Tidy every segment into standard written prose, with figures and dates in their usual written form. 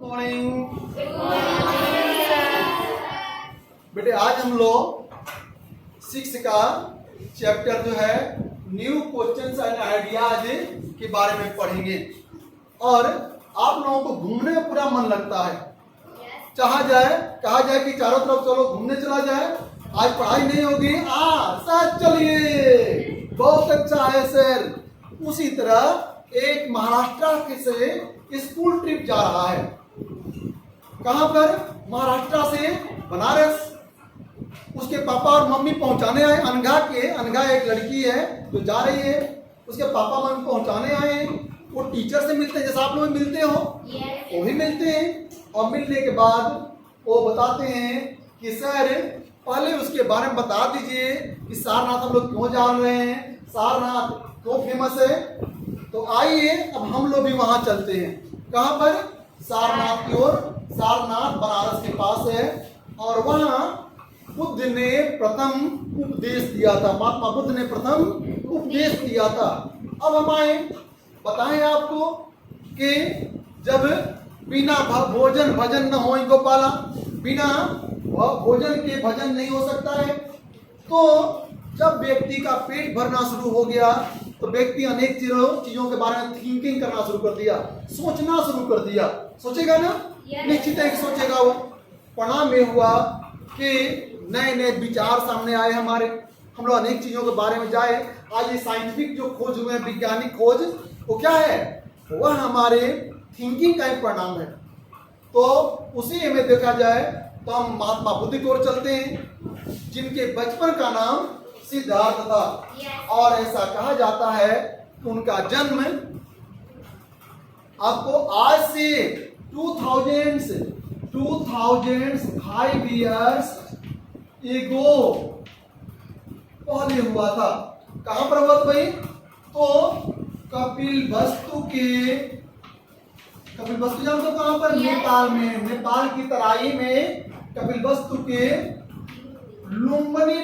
Morning बेटे, आज हम लोग 6 का चैप्टर जो है न्यू क्वेश्चंस एंड आइडियाज के बारे में पढ़ेंगे। और आप लोगों को घूमने में पूरा मन लगता है, कहा जाए कि चारों तरफ चलो घूमने चला जाए, आज पढ़ाई नहीं होगी, साथ चलिए, बहुत अच्छा है सर। उसी तरह एक महाराष्ट्र के से स्कूल ट्रिप जा रहा है। कहां पर? महाराष्ट्र से बनारस। उसके पापा और मम्मी पहुंचाने आए। अनघा एक लड़की है जो जा रही है, उसके पापा मम्मी पहुंचाने आए। वो टीचर से मिलते हैं, जैसा आप लोग मिलते हो वो भी मिलते हैं। और मिलने के बाद वो बताते हैं कि सर पहले उसके बारे में बता दीजिए कि सारनाथ हम लोग क्यों जा रहे हैं, सारनाथ क्यों फेमस है। तो आइए अब हम लोग भी वहां चलते हैं। कहां पर? सारनाथ की ओर। सारनाथ बनारस के पास है और वहां बुद्ध ने प्रथम उपदेश दिया था। महात्मा बुद्ध ने प्रथम उपदेश दिया था। अब हम आए बताएं आपको कि जब बिना भोजन भजन न हो गोपाला, बिना भोजन के भजन नहीं हो सकता है। तो जब व्यक्ति का पेट भरना शुरू हो गया तो व्यक्ति अनेक चीजों के बारे में थिंकिंग करना शुरू कर दिया, सोचना शुरू कर दिया। सोचेगा ना? निश्चित है कि सोचेगा। वो पढ़ा में हुआ कि नए नए विचार सामने आए हमारे, हम लोग अनेक चीजों के बारे में जाए। आज ये साइंटिफिक जो खोज हुए हैं, वैज्ञानिक खोज, वो क्या है? वह हमारे थिंकिंग का ही परिणाम है। तो उसी में देखा जाए तो हम महात्मा बुद्ध की ओर चलते हैं, जिनके बचपन का नाम सिद्धार्थ था। और ऐसा कहा जाता है कि उनका जन्म आपको आज से 2005 years एगो पहले हुआ था। कहां पर हुआ था भाई? तो कपिल वस्तु जानते हो कहां पर? नेपाल में। नेपाल की तराई में कपिल वस्तु के लुम्बिनी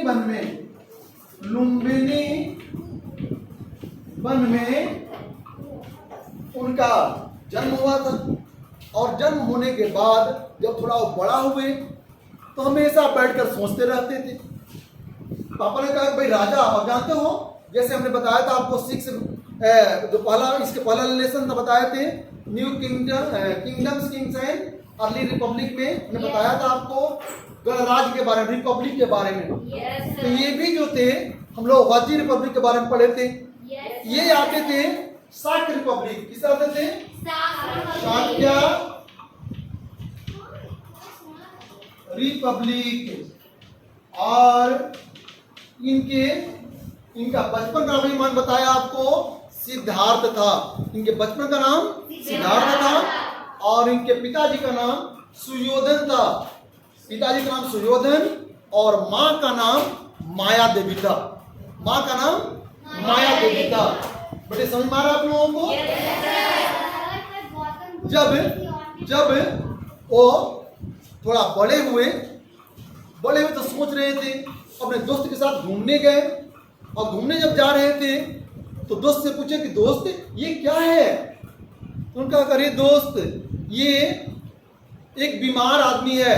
वन में उनका जन्म हुआ था। और जन्म होने के बाद जब थोड़ा वो बड़ा हुए तो हमेशा बैठकर सोचते रहते थे। पापा ने कहा भाई राजा, आप जानते हो, जैसे हमने बताया था आपको 6 जो इसके पहला लेसन बताए थे, new kingdoms kings and early republic में हमने बताया था आपको गणराज्य के बारे में, रिपब्लिक के बारे में। तो ये भी जो थे हम लोग वाजी रिपब्लिक के बारे में पढ़े थे। ये आते थे शाक्य रिपब्लिक। किस आते थे? शाक्य रिपब्लिक। और इनका बचपन का नाम मैंने बताया आपको सिद्धार्थ था। इनके बचपन का नाम सिद्धार्थ था और इनके पिताजी का नाम सुयोधन था। पिताजी का नाम सुयोधन और माँ का नाम माया देवी था। माँ का नाम माया देवी था। बेटे समझ में आ रहा आप लोगों को? जब वो थोड़ा बड़े हुए तो सोच रहे थे, अपने दोस्त के साथ घूमने गए। और घूमने जब जा रहे थे तो दोस्त से पूछे कि दोस्त ये क्या है? तो उनका अरे दोस्त ये एक बीमार आदमी है।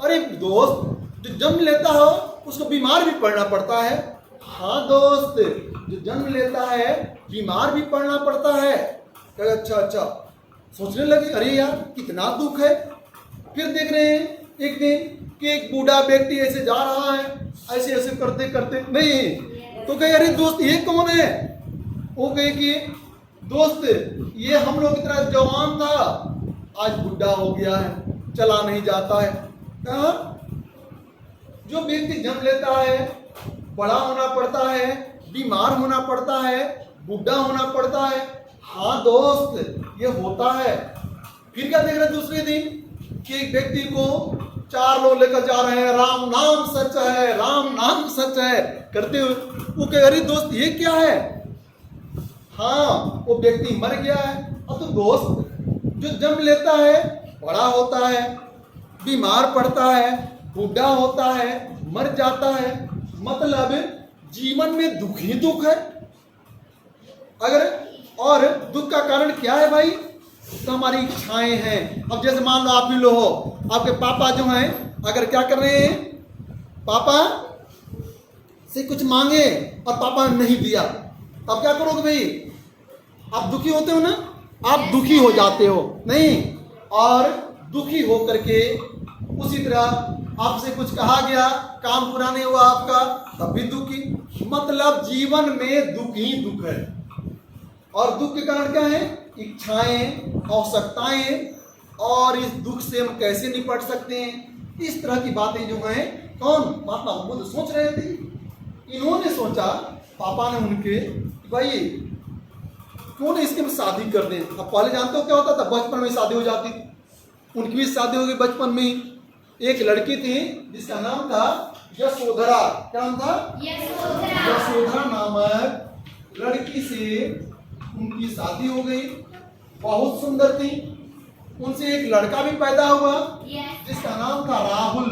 अरे दोस्त, जो जन्म लेता हो उसको बीमार भी पड़ना पड़ता है। हाँ दोस्त, जो जन्म लेता है बीमार भी पड़ना पड़ता है। अच्छा। सोचने लगे अरे यार कितना दुख है। फिर देख रहे हैं एक दिन कि एक बूढ़ा व्यक्ति ऐसे जा रहा है, ऐसे करते नहीं। तो कहे अरे दोस्त ये कौन है? वो कहे कि दोस्त ये हम लोग की तरह जवान था, आज बुढ़ा हो गया है, चला नहीं जाता है। कहा जो व्यक्ति जन्म लेता है बड़ा होना पड़ता है, बीमार होना पड़ता है, बुढ़ा होना पड़ता है। हाँ दोस्त ये होता है। फिर क्या देख रहे दूसरे दिन कि एक व्यक्ति को 4 लोग लेकर जा रहे हैं, राम नाम सच है, राम नाम सच है करते हुए। वो कह अरे दोस्त ये क्या है? हाँ वो व्यक्ति मर गया है। अब तो दोस्त जो जन्म लेता है बड़ा होता है, बीमार पड़ता है, बूढ़ा होता है, मर जाता है, मतलब जीवन में दुख ही दुख है। अगर और दुख का कारण क्या है भाई? तो हमारी इच्छाएं हैं। अब जैसे मान लो आप भी लो हो, आपके पापा जो हैं अगर क्या कर रहे हैं, पापा से कुछ मांगे और पापा ने नहीं दिया, तब क्या करोगे भाई? आप दुखी होते हो ना, आप दुखी हो जाते हो नहीं? और दुखी हो करके उसी तरह आपसे कुछ कहा गया, काम पूरा नहीं हुआ आपका, तब भी दुखी। मतलब जीवन में दुख ही दुख है। और दुख के कारण क्या है? इच्छाएं, आवश्यकताएं, और इस दुख से हम कैसे निपट सकते हैं, इस तरह की बातें जो हैं कौन? महात्मा बुद्ध सोच रहे थे। इन्होंने सोचा, पापा ने उनके, भाई क्यों नहीं इसके में शादी कर दें। अब पहले जानते हो क्या होता था, बचपन में शादी हो जाती थी। उनकी भी शादी हो गई बचपन में ही। एक लड़की थी जिसका नाम था यशोधरा। क्या नाम था? यशोधरा नामक लड़की से उनकी शादी हो गई। बहुत सुंदर थी। उनसे एक लड़का भी पैदा हुआ जिसका नाम था राहुल।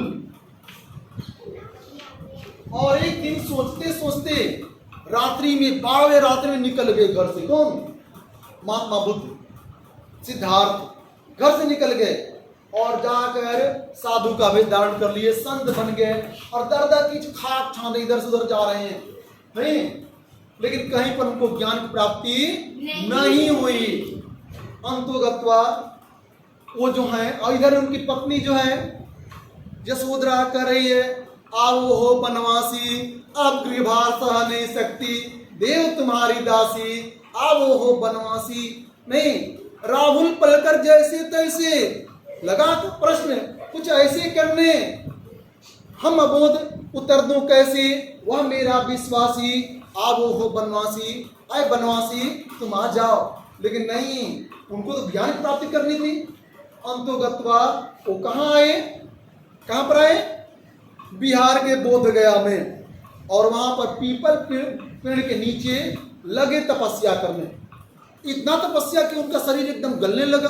और एक दिन सोचते सोचते रात्रि में, 12वें रात्रि में निकल गए घर से। कौन? महात्मा बुद्ध, सिद्धार्थ घर से निकल गए और जाकर साधु का वेश धारण कर लिए, संत बन गए और दर दर की खाक छाने इधर से उधर जा रहे हैं नहीं, लेकिन कहीं पर उनको ज्ञान की प्राप्ति नहीं हुई। अंतोगत्वा वो जो है, और इधर उनकी पत्नी जो है यशोधरा कर रही है, आओ हो बनवासी, अब गृहभार सह नहीं सकती, देव तुम्हारी दासी, आओ हो बनवासी। नहीं, राहुल पलकर जैसे तैसे लगा तो प्रश्न कुछ ऐसे करने, हम अबोध उतर दूं कैसे, वह मेरा विश्वासी, आवो हो बनवासी, आए बनवासी तुम आ जाओ। लेकिन नहीं, उनको तो ज्ञान की प्राप्ति करनी थी। अंतोगत्वा वो कहाँ आए? कहाँ पर आए? बिहार के बोध गया में, और वहां पर पीपल पेड़ के नीचे लगे तपस्या करने। इतना तपस्या कि उनका शरीर एकदम गलने लगा।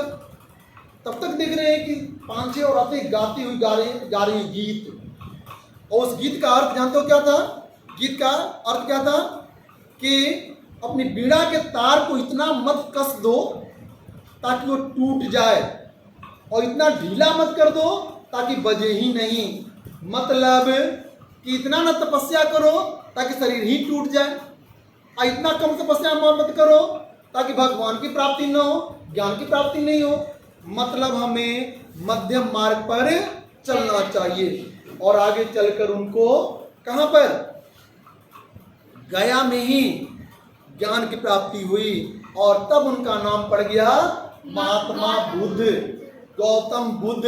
तब तक देख रहे हैं कि 5-6 औरतें गाती हुई गा रही गीत। और उस गीत का अर्थ जानते हो क्या था? गीत का अर्थ क्या था कि अपनी बीड़ा के तार को इतना मत कस दो ताकि वो टूट जाए, और इतना ढीला मत कर दो ताकि बजे ही नहीं। मतलब कि इतना ना तपस्या करो ताकि शरीर ही टूट जाए, और इतना कम तपस्या मत करो ताकि भगवान की प्राप्ति न हो, ज्ञान की प्राप्ति नहीं हो। मतलब हमें मध्यम मार्ग पर चलना चाहिए। और आगे चलकर उनको कहां पर? गया में ही ज्ञान की प्राप्ति हुई, और तब उनका नाम पड़ गया महात्मा बुद्ध, गौतम बुद्ध।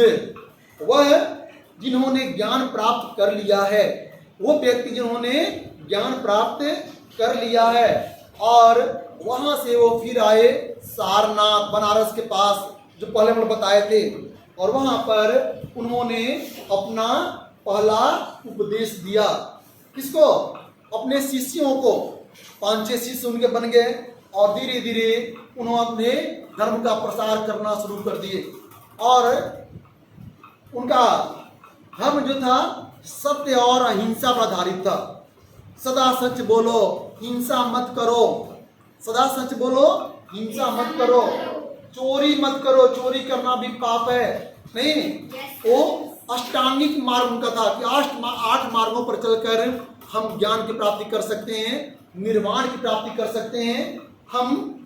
वह जिन्होंने ज्ञान प्राप्त कर लिया है, वो व्यक्ति जिन्होंने ज्ञान प्राप्त कर लिया है। और वहां से वो फिर आए सारनाथ, बनारस के पास, जो पहले हमने बताए थे। और वहां पर उन्होंने अपना पहला उपदेश दिया। किसको? अपने शिष्यों को। 5-6 शिष्य उनके बन गए, और धीरे धीरे उन्होंने अपने धर्म का प्रसार करना शुरू कर दिए। और उनका धर्म जो था सत्य और अहिंसा पर आधारित था। सदा सच बोलो, हिंसा मत करो। सदा सच बोलो, हिंसा मत करो। चोरी मत करो, चोरी करना भी पाप है नहीं। वो अष्टांगिक मार्ग उनका था कि 8 मार्गों पर चलकर हम ज्ञान की प्राप्ति कर सकते हैं, निर्वाण की प्राप्ति कर सकते हैं। हम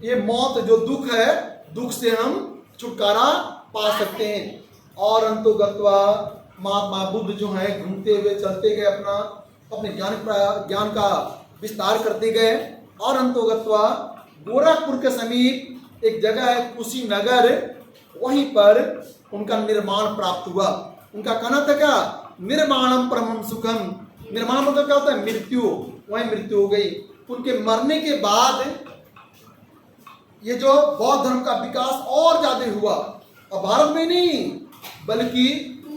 ये मौत जो दुख है, दुख से हम छुटकारा पा सकते हैं। और अंतोगत्वा महात्मा बुद्ध जो है घूमते हुए चलते गए, अपने ज्ञान का विस्तार करते गए। और अंतोगत्वा गोरखपुर के समीप एक जगह है कुशीनगर, वहीं पर उनका निर्माण प्राप्त हुआ। उनका कहना था क्या? निर्माणम परमम सुखम। निर्माण मतलब क्या होता है? मृत्यु। वहीं मृत्यु हो गई। उनके मरने के बाद ये जो बौद्ध धर्म का विकास और ज्यादा हुआ, और भारत में नहीं बल्कि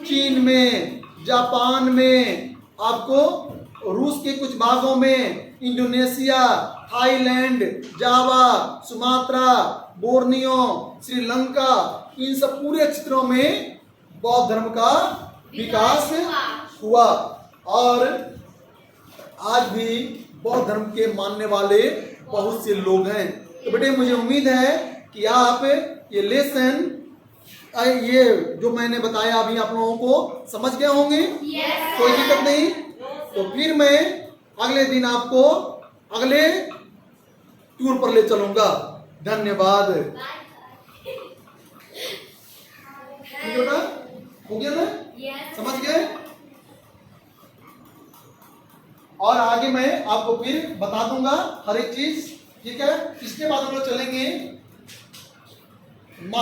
चीन में, जापान में, आपको रूस के कुछ भागों में, इंडोनेशिया, थाईलैंड, जावा, सुमात्रा, बोर्नियो, श्रीलंका, इन सब पूरे क्षेत्रों में बौद्ध धर्म का विकास हुआ। और आज भी बौद्ध धर्म के मानने वाले बहुत से लोग हैं। तो बेटे मुझे उम्मीद है कि आप ये लेसन ये जो मैंने बताया अभी आप लोगों को समझ गए होंगे? कोई दिक्कत नहीं। तो फिर मैं अगले दिन आपको अगले टूर पर ले चलूंगा। धन्यवाद। ठीक बेटा, हो गया ना? समझ गए? और आगे मैं आपको फिर बता दूंगा हर एक चीज। ठीक है, इसके बाद हम लोग चलेंगे